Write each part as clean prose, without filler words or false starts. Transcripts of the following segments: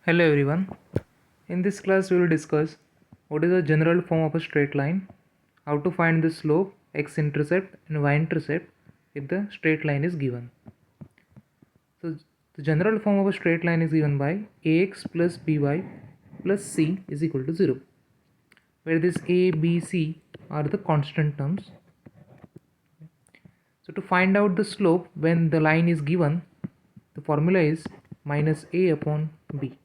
Hello everyone. In this class we will discuss what is the general form of a straight line, how to find the slope, x-intercept and y-intercept if the straight line is given. So the general form of a straight line is given by Ax plus By plus C is equal to 0, where this A, B, C are the constant terms. So to find out the slope when the line is given, the formula is minus A upon B.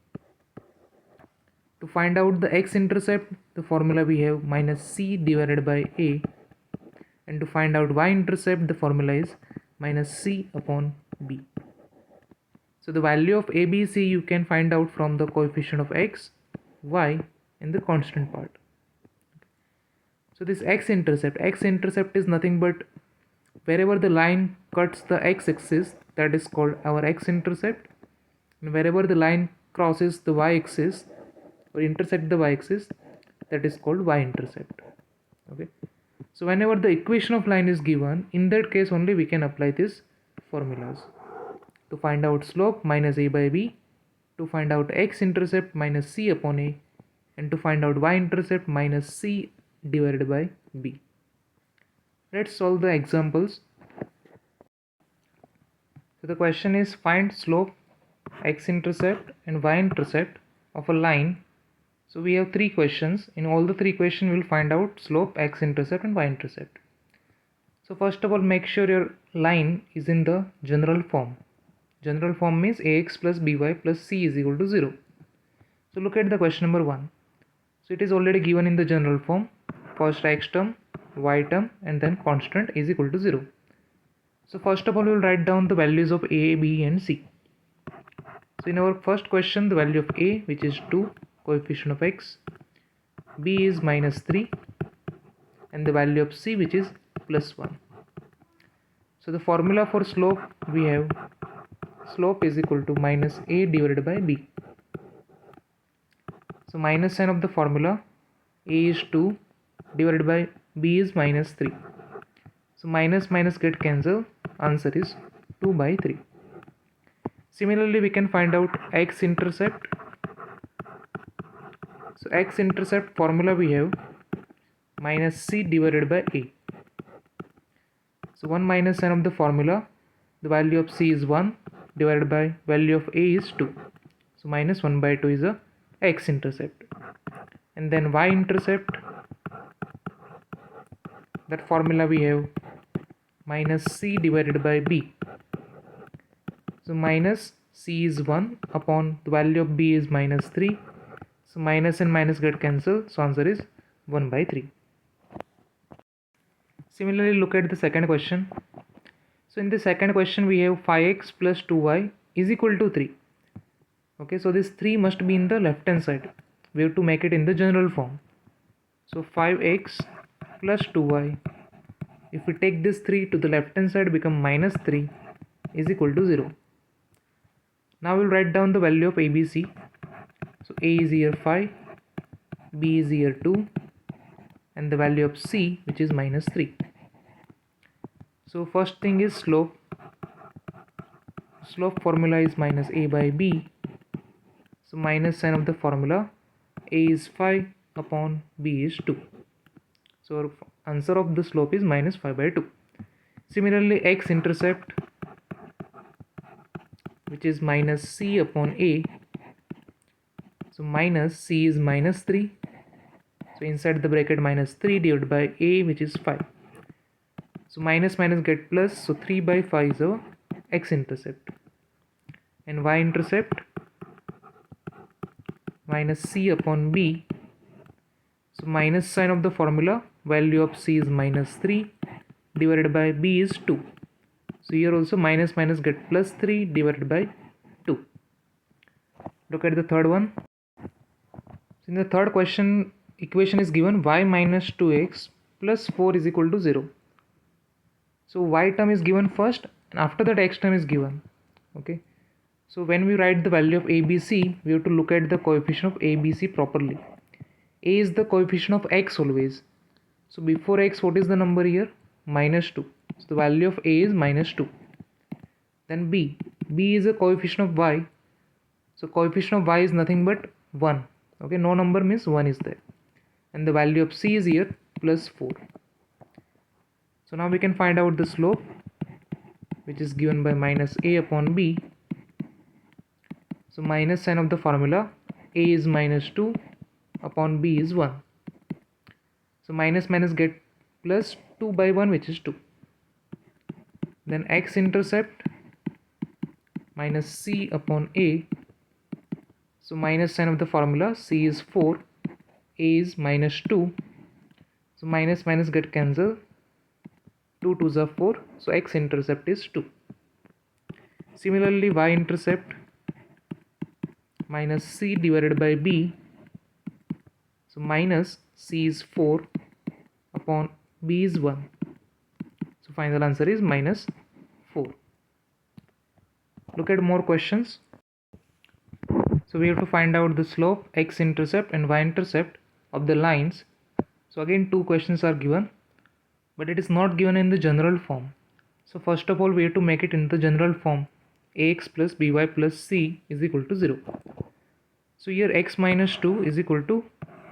To find out the x-intercept, the formula we have minus c divided by a, and to find out y-intercept, the formula is minus c upon b. So the value of a, b, c you can find out from the coefficient of x, y and the constant part. So this x-intercept is nothing but wherever the line cuts the x-axis, that is called our x-intercept, and wherever the line crosses the y-axis or intersect the y-axis, that is called y-intercept. Okay, so whenever the equation of line is given, in that case only we can apply these formulas. To find out slope, minus a by b, to find out x-intercept, minus c upon a, and to find out y-intercept, minus c divided by b. Let's solve the examples. So the question is, find slope, x-intercept and y-intercept of a line. So we have three questions. In all the three questions we will find out slope, x-intercept and y-intercept. So first of all, make sure your line is in the general form. General form means Ax plus By plus C is equal to 0. So look at the question number 1. So it is already given in the general form. First x term, y term and then constant is equal to 0. So first of all, we will write down the values of A, B and C. So in our first question, the value of A, which is 2, coefficient of x, B is minus 3 and the value of C, which is plus 1. So the formula for slope, we have slope is equal to minus A divided by B. So minus sign of the formula, A is 2 divided by B is minus 3. So minus minus get cancelled, answer is 2 by 3. Similarly, we can find out x-intercept. So x-intercept formula we have minus c divided by a. So 1 minus sign of the formula, the value of c is 1 divided by value of a is 2. So minus 1 by 2 is a x-intercept. And then y-intercept, that formula we have minus c divided by b. So minus c is 1 upon the value of b is minus 3. So minus and minus get cancelled, so answer is 1 by 3. Similarly, look at the second question. So in the second question we have 5x plus 2y is equal to 3. Okay, so this 3 must be in the left hand side. We have to make it in the general form. So 5x plus 2y, if we take this 3 to the left hand side, become minus 3 is equal to 0. Now we'll write down the value of ABC. So A is here 5, B is here 2 and the value of C, which is minus 3. So first thing is slope. Slope formula is minus A by B. So minus sign of the formula, A is 5 upon B is 2. So our answer of the slope is minus 5 by 2. Similarly, x-intercept, which is minus C upon A. So minus C is minus 3. So inside the bracket minus 3 divided by A, which is 5. So minus minus get plus, so 3 by 5 is our x-intercept. And y-intercept, minus C upon B. So minus sign of the formula, value of C is minus 3 divided by B is 2. So here also minus minus get plus 3 divided by 2. Look at the third one. So in the third question, equation is given y minus 2x plus 4 is equal to 0. So y term is given first and after that x term is given. Okay. So when we write the value of ABC, we have to look at the coefficient of ABC properly. A is the coefficient of x always. So before x, what is the number here? Minus 2. So the value of A is minus 2. Then B. B is a coefficient of y. So coefficient of y is nothing but 1. Okay, no number means 1 is there. And the value of c is here plus 4. So now we can find out the slope, which is given by minus a upon b. So minus sign of the formula, a is minus 2 upon b is 1. So minus minus get plus 2 by 1, which is 2. Then x-intercept minus c upon a. So minus sign of the formula, c is 4, a is minus 2. So minus minus get cancelled, 2 2s are 4. So x-intercept is 2. Similarly, y-intercept minus c divided by b. So minus c is 4 upon b is 1. So final answer is minus 4. Look at more questions. So we have to find out the slope, x-intercept and y-intercept of the lines. So again, two questions are given, but it is not given in the general form. So first of all, we have to make it in the general form. Ax plus by plus c is equal to 0. So here x minus 2 is equal to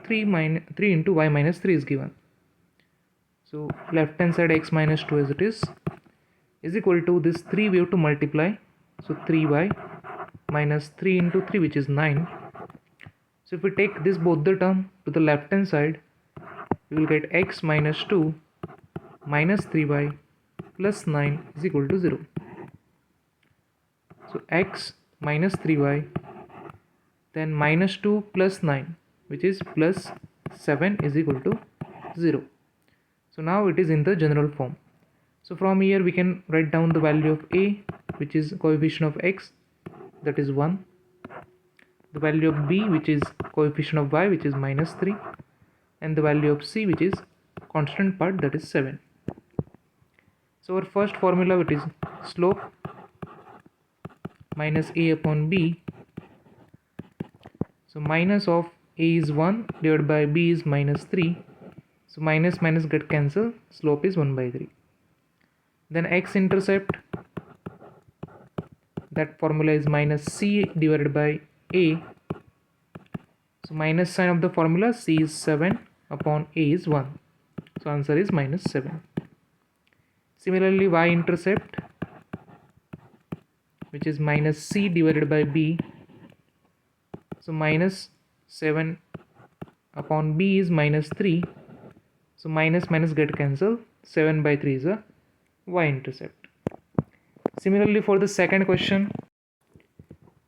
3 into y minus 3 is given. So left hand side x minus 2 as it is equal to this 3 we have to multiply. So 3y minus 3 into 3, which is 9. So if we take this both the term to the left hand side, we will get x minus 2 minus 3y plus 9 is equal to 0. So x minus 3y, then minus 2 plus 9, which is plus 7 is equal to 0. So now it is in the general form. So from here we can write down the value of a, which is coefficient of x, that is 1. The value of b, which is coefficient of y, which is minus 3. And the value of c, which is constant part, that is 7. So our first formula, which is slope minus a upon b. So minus of a is 1 divided by b is minus 3. So minus minus get cancelled, slope is 1 by 3. Then x-intercept, that formula is minus c divided by a. So minus sign of the formula, c is 7 upon a is 1. So answer is minus 7. Similarly, y-intercept, which is minus c divided by b. So minus 7 upon b is minus 3. So minus minus get cancelled, 7 by 3 is a y-intercept. Similarly, for the second question,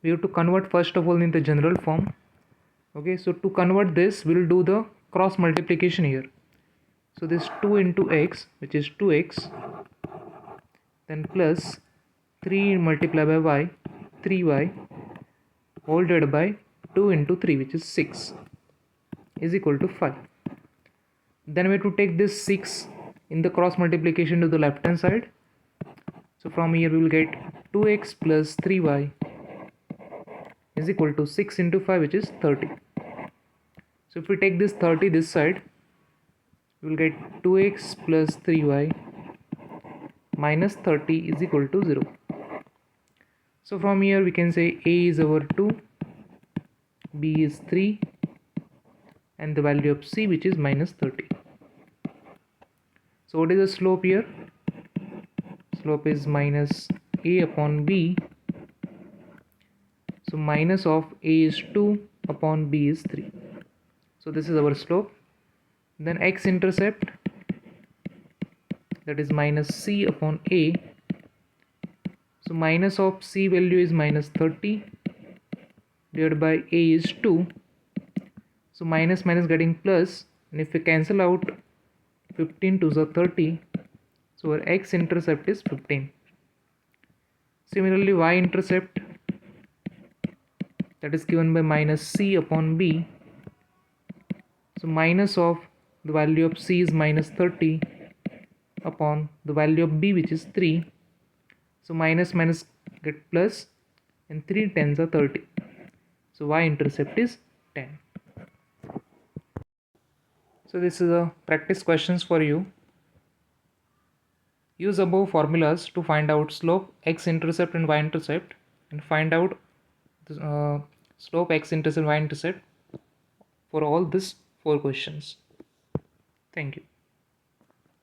we have to convert first of all in the general form. Okay, so to convert this, we will do the cross multiplication here. So this 2 into x, which is 2x, then plus 3 multiplied by y, 3y, whole divided by 2 into 3, which is 6, is equal to 5. Then we have to take this 6 in the cross multiplication to the left hand side. So from here we will get 2x plus 3y is equal to 6 into 5, which is 30. So if we take this 30 this side, we will get 2x plus 3y minus 30 is equal to 0. So from here we can say a is over 2, b is 3, and the value of c, which is minus 30. So what is the slope here? Slope is minus a upon b. So minus of a is 2 upon b is 3. So this is our slope. Then x-intercept, that is minus c upon a. So minus of c value is minus 30 divided by a is 2. So minus minus getting plus, and if we cancel out 15 to the 30, so our x-intercept is 15. Similarly, y-intercept, that is given by minus c upon b. So minus of the value of c is minus 30 upon the value of b, which is 3. So minus minus get plus, and 3 tens are 30. So y-intercept is 10. So this is a practice questions for you. Use above formulas to find out slope, x-intercept and y-intercept, and find out slope, x-intercept, y-intercept for all these 4 questions. Thank you.